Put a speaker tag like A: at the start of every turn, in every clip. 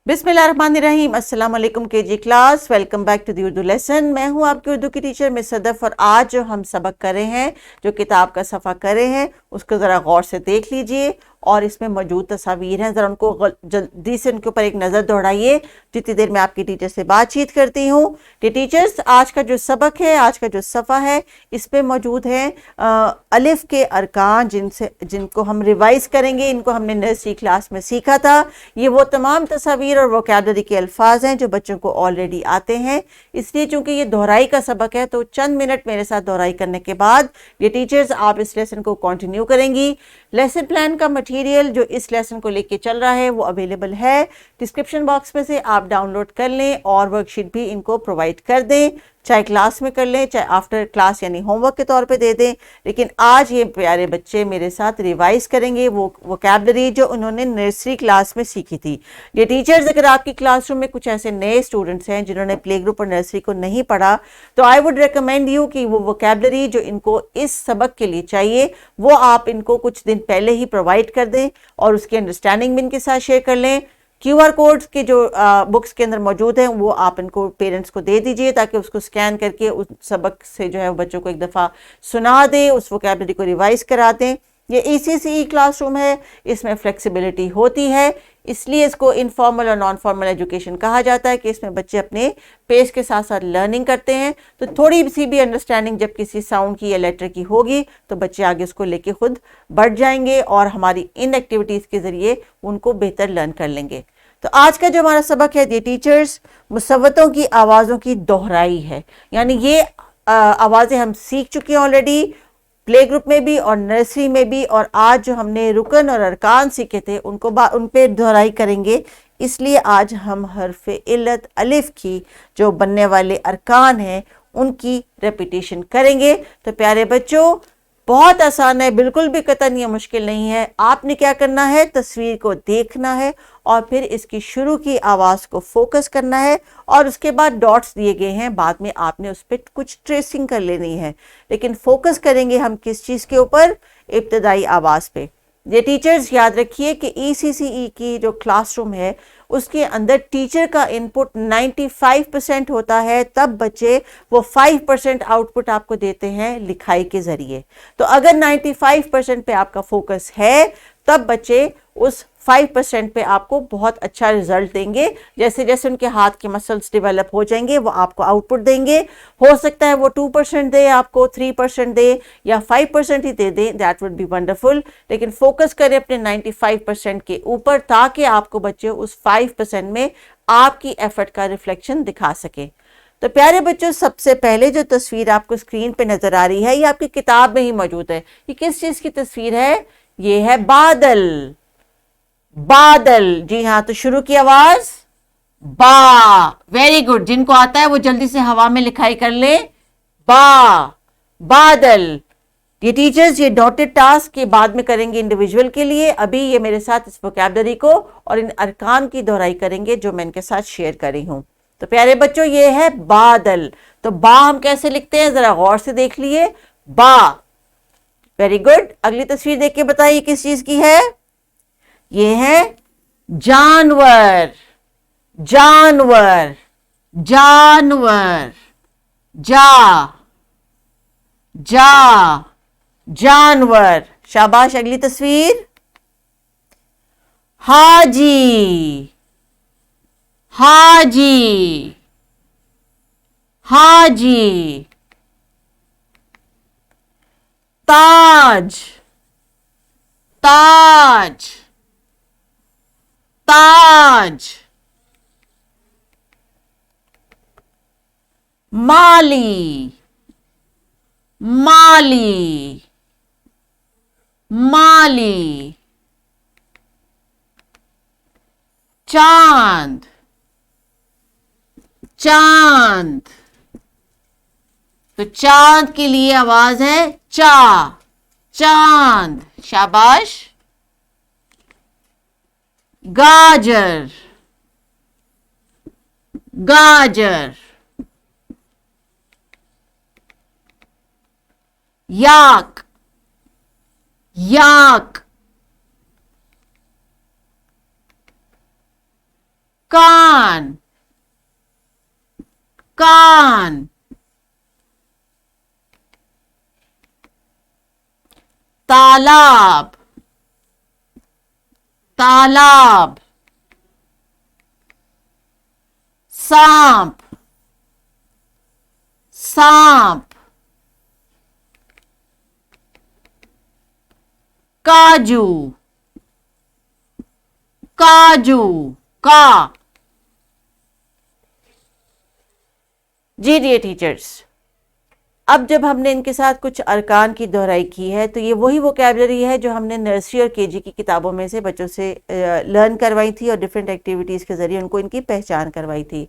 A: बिस्मिल्लाहिर्रहमानिर्रहीम। अस्सलाम वालेकुम KG class, welcome back to the Urdu lesson. मैं हूं आपकी उर्दू की टीचर मिस सदफ और आज जो हम सबक कर रहे हैं, जो किताब का सफ़ा कर रहे हैं, उसको ज़रा गौर से देख लीजिए और इसमें मौजूद तस्वीर हैं, ज़रा उनको जल्दी से उनके ऊपर एक नज़र दौड़ाइए जितनी देर मैं आपकी टीचर से बातचीत करती हूँ। कि टीचर्स, आज का जो सबक है, आज का जो सफ़ा है, इसमें मौजूद है अलिफ के अरकान जिनको हम रिवाइज करेंगे। इनको हमने नर्सरी क्लास में सीखा था। ये वो तमाम तस्वीर और वोकैबुलरी के अल्फाज हैं जो बच्चों को ऑलरेडी आते हैं। इसलिए चूंकि ये दोहराई का सबक है तो चंद मिनट मेरे साथ दोहराई करने के बाद ये टीचर्स आप इस लेसन को कंटिन्यू करेंगी। लेसन प्लान का मटेरियल जो इस लेसन को लेके चल रहा है वो अवेलेबल है, डिस्क्रिप्शन बॉक्स में से आप डाउनलोड कर लें और वर्कशीट भी इनको प्रोवाइड कर दें, चाहे क्लास में कर लें चाहे आफ्टर क्लास यानी होमवर्क के तौर पे दे दें। लेकिन आज ये प्यारे बच्चे मेरे साथ रिवाइज करेंगे वो वोकैबुलरी जो उन्होंने नर्सरी क्लास में सीखी थी। ये टीचर्स, अगर आपकी क्लासरूम में कुछ ऐसे नए स्टूडेंट्स हैं जिन्होंने प्ले ग्रुप और नर्सरी को नहीं पढ़ा तो आई वुड रिकमेंड यू कि वो वोकैबुलरी जो इनको इस सबक के लिए चाहिए वो आप इनको कुछ दिन पहले ही प्रोवाइड कर दें और उसकी अंडरस्टैंडिंग भी इनके साथ शेयर कर लें। QR कोड्स के जो बुक्स के अंदर मौजूद हैं वो आप इनको पेरेंट्स को दे दीजिए ताकि उसको स्कैन करके उस सबक से जो है बच्चों को एक दफ़ा सुना दें, उस वोकैबुलरी को रिवाइज करा दें। ये ECCE क्लासरूम है, इसमें फ्लेक्सिबिलिटी होती है, इसलिए इसको इनफॉर्मल और नॉन फॉर्मल एजुकेशन कहा जाता है कि इसमें बच्चे अपने पेस के साथ साथ लर्निंग करते हैं। तो थोड़ी सी भी अंडरस्टैंडिंग जब किसी साउंड की या लेटर की होगी तो बच्चे आगे उसको लेके खुद बढ़ जाएंगे और हमारी इन एक्टिविटीज़ के ज़रिए उनको बेहतर लर्न कर लेंगे। तो आज का जो हमारा सबक है ये टीचर्स मुसव्वतों की आवाज़ों की दोहराई है, यानी ये आवाज़ें हम सीख चुके हैं ऑलरेडी प्ले ग्रुप में भी और नर्सरी में भी, और आज जो हमने रुकन और अरकान सीखे थे उन पे दोहराई करेंगे। इसलिए आज हम हर्फ इल्लत अलिफ की जो बनने वाले अरकान हैं उनकी रेपिटेशन करेंगे। तो प्यारे बच्चों, बहुत आसान है, बिल्कुल भी कतई ये मुश्किल नहीं है। आपने क्या करना है, तस्वीर को देखना है और फिर इसकी शुरू की आवाज़ को फोकस करना है और उसके बाद डॉट्स दिए गए हैं, बाद में आपने उस पर कुछ ट्रेसिंग कर लेनी है। लेकिन फोकस करेंगे हम किस चीज़ के ऊपर, इब्तदाई आवाज़ पे। ये टीचर्स याद रखिए कि ECCE की जो क्लासरूम है उसके अंदर टीचर का इनपुट 95% होता है, तब बच्चे वो 5% आउटपुट आपको देते हैं लिखाई के ज़रिए। तो अगर 95% पे आपका फोकस है तब बच्चे उस 5% पे आपको बहुत अच्छा रिजल्ट देंगे। जैसे जैसे उनके हाथ के मसल्स डेवलप हो जाएंगे वो आपको आउटपुट देंगे। हो सकता है वो 2% दे, आपको 3% दे या 5% ही दे दें, दैट वुड बी वंडरफुल। लेकिन फोकस करें अपने 95% के ऊपर ताकि आपको बच्चे उस 5% में आपकी एफर्ट का रिफ्लेक्शन दिखा सके। तो प्यारे बच्चों, सबसे पहले जो तस्वीर आपको स्क्रीन पे नजर आ रही है ये आपकी किताब में ही मौजूद है। ये किस चीज की तस्वीर है? ये है बादल। बादल, जी हाँ। तो शुरू की आवाज बा, वेरी गुड। जिनको आता है वो जल्दी से हवा में लिखाई कर ले, बा, बादल। ये टीचर्स ये डॉटेड टास्क के बाद में करेंगे इंडिविजुअल के लिए। अभी ये मेरे साथ इस वोकैबुलरी को और इन अरकान की दोहराई करेंगे जो मैं इनके साथ शेयर कर रही हूं। तो प्यारे बच्चों, ये है बादल। तो बा हम कैसे लिखते हैं जरा गौर से देख लिए, बा। Very good. अगली तस्वीर देख के बताइए किस चीज की है? ये है जानवर। जानवर, जानवर, जा, जा, जानवर। शाबाश। अगली तस्वीर, हाजी। हाजी, हाजी। ताज, ताज, ताज। माली, माली, माली। चांद, चांद। तो चांद के लिए आवाज है चा, चांद। शाबाश। गाजर, गाजर। याक, याक। का, कान, तालाब, तालाब, सांप, सांप, काजू, काजू, का। जी डियर टीचर्स, अब जब हमने इनके साथ कुछ अरकान की दोहराई की है तो ये वही वोकैबुलरी है जो हमने नर्सरी और केजी की किताबों में से बच्चों से लर्न करवाई थी और डिफरेंट एक्टिविटीज़ के ज़रिए उनको इनकी पहचान करवाई थी।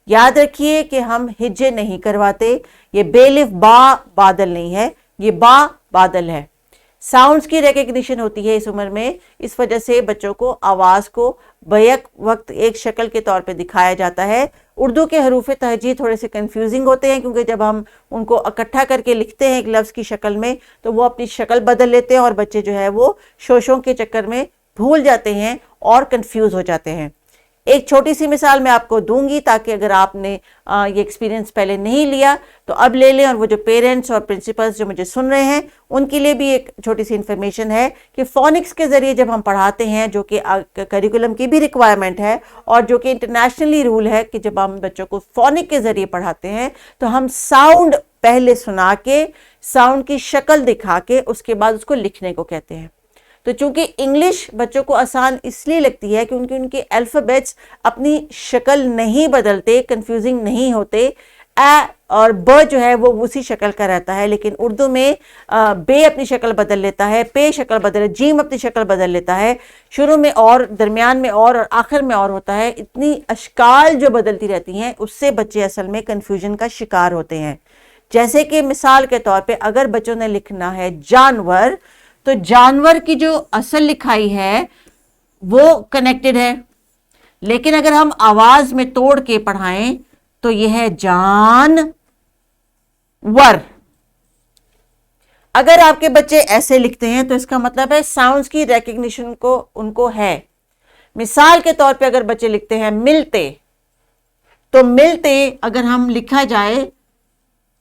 A: याद रखिए कि हम हिज्जे नहीं करवाते। ये बेलिफ बा बादल नहीं है, ये बा बादल है। साउंड्स की रिकग्निशन होती है इस उम्र में, इस वजह से बच्चों को आवाज़ को बैक वक्त एक शक्ल के तौर पे दिखाया जाता है। उर्दू के हरूफ तहजी थोड़े से कंफ्यूजिंग होते हैं क्योंकि जब हम उनको इकट्ठा करके लिखते हैं एक लफ्ज़ की शक्ल में तो वो अपनी शक्ल बदल लेते हैं और बच्चे जो है वो शोशों के चक्कर में भूल जाते हैं और कंफ्यूज हो जाते हैं। एक छोटी सी मिसाल मैं आपको दूंगी ताकि अगर आपने ये एक्सपीरियंस पहले नहीं लिया तो अब ले लें, और वो जो पेरेंट्स और प्रिंसिपल्स जो मुझे सुन रहे हैं उनके लिए भी एक छोटी सी इन्फॉर्मेशन है कि फोनिक्स के ज़रिए जब हम पढ़ाते हैं, जो कि करिकुलम की भी रिक्वायरमेंट है और जो कि इंटरनेशनली रूल है कि जब हम बच्चों को फोनिक के ज़रिए पढ़ाते हैं तो हम साउंड पहले सुना के, साउंड की शक्ल दिखा के उसके बाद उसको लिखने को कहते हैं। तो चूंकि इंग्लिश बच्चों को आसान इसलिए लगती है क्योंकि उनके अल्फ़ाबेट्स अपनी शक्ल नहीं बदलते, कंफ्यूजिंग नहीं होते। ए और ब जो है वो उसी शक्ल का रहता है, लेकिन उर्दू में बे अपनी शक्ल बदल लेता है, पे शक्ल बदल, जीम अपनी शक्ल बदल लेता है, शुरू में और, दरमियान में और आखिर में और होता है। इतनी अशकाल जो बदलती रहती हैं उससे बच्चे असल में कंफ्यूजन का शिकार होते हैं। जैसे कि मिसाल के तौर पे अगर बच्चों ने लिखना है जानवर, तो जानवर की जो असल लिखाई है वो कनेक्टेड है, लेकिन अगर हम आवाज में तोड़ के पढ़ाएं तो यह है जानवर। अगर आपके बच्चे ऐसे लिखते हैं तो इसका मतलब है साउंड्स की रिकग्निशन को उनको है। मिसाल के तौर पे अगर बच्चे लिखते हैं मिलते, तो मिलते अगर हम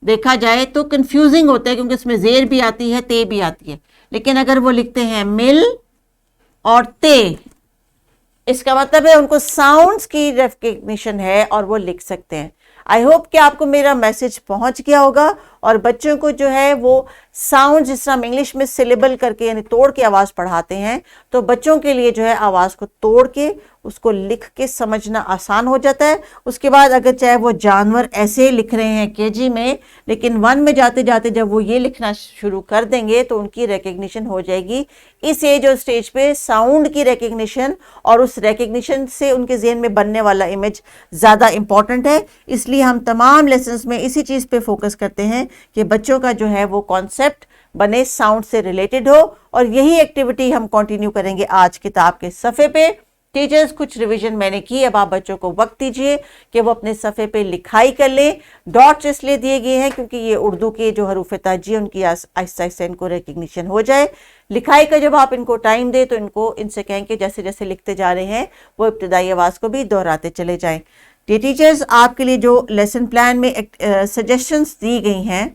A: देखा जाए तो कंफ्यूजिंग होता है क्योंकि इसमें जेर भी आती है, ते भी आती है। लेकिन अगर वो लिखते हैं मिल और ते, इसका मतलब है उनको साउंड्स की रिकग्निशन है और वो लिख सकते हैं। आई होप कि आपको मेरा मैसेज पहुंच गया होगा और बच्चों को जो है वो साउंड, जिस तरह हम इंग्लिश में सिलेबल करके यानी तोड़ के आवाज़ पढ़ाते हैं, तो बच्चों के लिए जो है आवाज़ को तोड़ के उसको लिख के समझना आसान हो जाता है। उसके बाद अगर चाहे वो जानवर ऐसे लिख रहे हैं केजी में, लेकिन 1 में जाते जाते जब वो ये लिखना शुरू कर देंगे तो उनकी रिकग्निशन हो जाएगी। इस एज और स्टेज पे साउंड की रिकग्निशन और उस रिकग्निशन से उनके ज़हन में बनने वाला इमेज ज़्यादा इंपॉर्टेंट है। इसलिए हम तमाम लेसन्स में इसी चीज़ पे फोकस करते हैं कि बच्चों का जो है वो कॉन्सेप्ट बने, साउंड से रिलेटेड हो, और यही एक्टिविटी हम कंटिन्यू करेंगे आज किताब के सफ़े पे। टीचर्स, कुछ रिवीजन मैंने की, अब आप बच्चों को वक्त दीजिए कि वो अपने सफ़े पे लिखाई कर लें। डॉट्स इसलिए दिए गए हैं क्योंकि ये उर्दू के जो हरूफ ताजी उनकी आहिस्ता आहिस्ता इनको रिकग्निशन हो जाए। लिखाई का जब आप इनको टाइम दें तो इनसे कहें कि जैसे जैसे लिखते जा रहे हैं वो इब्तदाई आवाज़ को भी दोहराते चले जाएं। ये टीचर्स, आपके लिए जो लेसन प्लान में सजेशंस दी गई हैं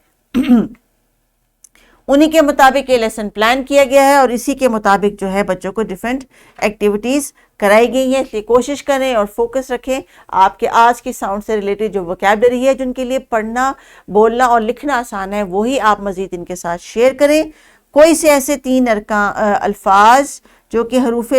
A: उन्हीं के मुताबिक ये लेसन प्लान किया गया है और इसी के मुताबिक जो है बच्चों को डिफरेंट एक्टिविटीज़ कराई गई हैं। इसलिए कोशिश करें और फोकस रखें आपके आज की साउंड से रिलेटेड जो वोकैबुलरी है, जिनके लिए पढ़ना, बोलना और लिखना आसान है, वही आप मज़ीद इनके साथ शेयर करें। कोई से ऐसे 3 अल्फाज जो कि हरूफ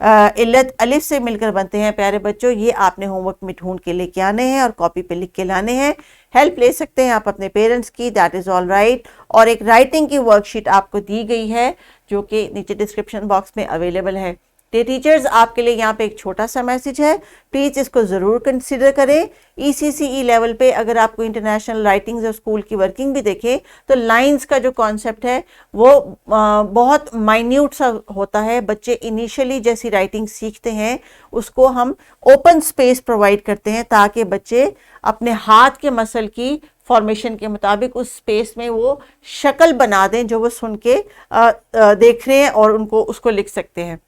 A: इल्लत अलिफ से मिलकर बनते हैं, प्यारे बच्चों, ये आपने होमवर्क में ढूंढ के लेके आने हैं और कॉपी पे लिख के लाने हैं। हेल्प ले सकते हैं आप अपने पेरेंट्स की, दैट इज़ ऑल राइट। और एक राइटिंग की वर्कशीट आपको दी गई है जो कि नीचे डिस्क्रिप्शन बॉक्स में अवेलेबल है। तो टीचर्स, आपके लिए यहाँ पे एक छोटा सा मैसेज है, प्लीज़ इसको ज़रूर कंसिडर करें। ECCE लेवल पे अगर आपको इंटरनेशनल राइटिंग्स और स्कूल की वर्किंग भी देखें तो लाइंस का जो कॉन्सेप्ट है वो बहुत माइन्यूट सा होता है। बच्चे इनिशियली जैसी राइटिंग सीखते हैं उसको हम ओपन स्पेस प्रोवाइड करते हैं ताकि बच्चे अपने हाथ के मसल की फॉर्मेशन के मुताबिक उस स्पेस में वो शक्ल बना दें जो वो सुन के देख रहे हैं और उनको उसको लिख सकते हैं।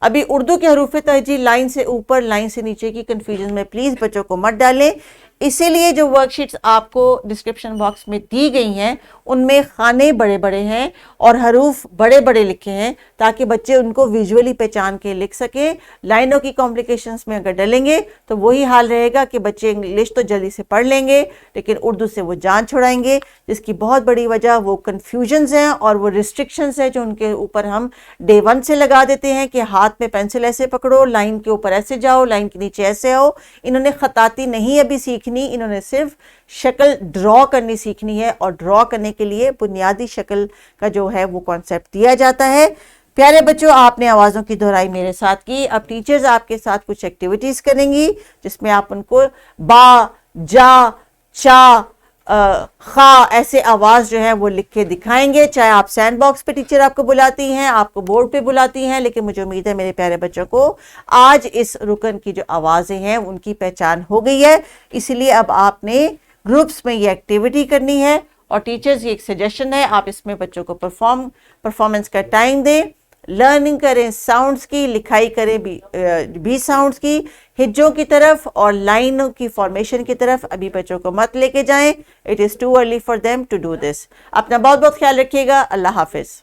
A: अभी उर्दू के हरूफ तहजी लाइन से ऊपर, लाइन से नीचे की कंफ्यूजन में प्लीज़ बच्चों को मत डालें। इसीलिए जो वर्कशीट्स आपको डिस्क्रिप्शन बॉक्स में दी गई हैं उनमें खाने बड़े बड़े हैं और हरूफ बड़े बड़े लिखे हैं ताकि बच्चे उनको विजुअली पहचान के लिख सकें। लाइनों की कॉम्प्लिकेशंस में अगर डलेंगे तो वही हाल रहेगा कि बच्चे इंग्लिश तो जल्दी से पढ़ लेंगे लेकिन उर्दू से वो जान छुड़ाएंगे, जिसकी बहुत बड़ी वजह वो कन्फ्यूजन्स हैं और वो रिस्ट्रिक्शंस हैं जो उनके ऊपर हम डे 1 से लगा देते हैं कि हाथ में पेंसिल ऐसे पकड़ो, लाइन के ऊपर ऐसे जाओ, लाइन के नीचे ऐसे आओ। इन्होंने खताती नहीं अभी सीखनी, इन्होंने सिर्फ शक्ल ड्रॉ करनी सीखनी है और ड्रॉ करने के लिए बुनियादी शक्ल का जो है वो कॉन्सेप्ट दिया जाता है। प्यारे बच्चों, आपने आवाज़ों की दोहराई मेरे साथ की। अब टीचर्स आपके साथ कुछ एक्टिविटीज़ करेंगी जिसमें आप उनको बा, जा, चा, खा ऐसे आवाज़ जो है वो लिख के दिखाएंगे। चाहे आप सैंड बॉक्स पे टीचर आपको बुलाती हैं, आपको बोर्ड पे बुलाती हैं, लेकिन मुझे उम्मीद है मेरे प्यारे बच्चों को आज इस रुकन की जो आवाज़ें हैं उनकी पहचान हो गई है। इसलिए अब आपने ग्रुप्स में ये एक्टिविटी करनी है और टीचर्स ये एक सजेशन है, आप इसमें बच्चों को परफॉर्मेंस का टाइम दें, लर्निंग करें साउंड्स की, लिखाई करें भी साउंड्स की, हिज्जों की तरफ और लाइनों की फॉर्मेशन की तरफ अभी बच्चों को मत लेके जाएं। It is too early for them to do this. अपना बहुत बहुत ख्याल रखिएगा। अल्लाह हाफिज़।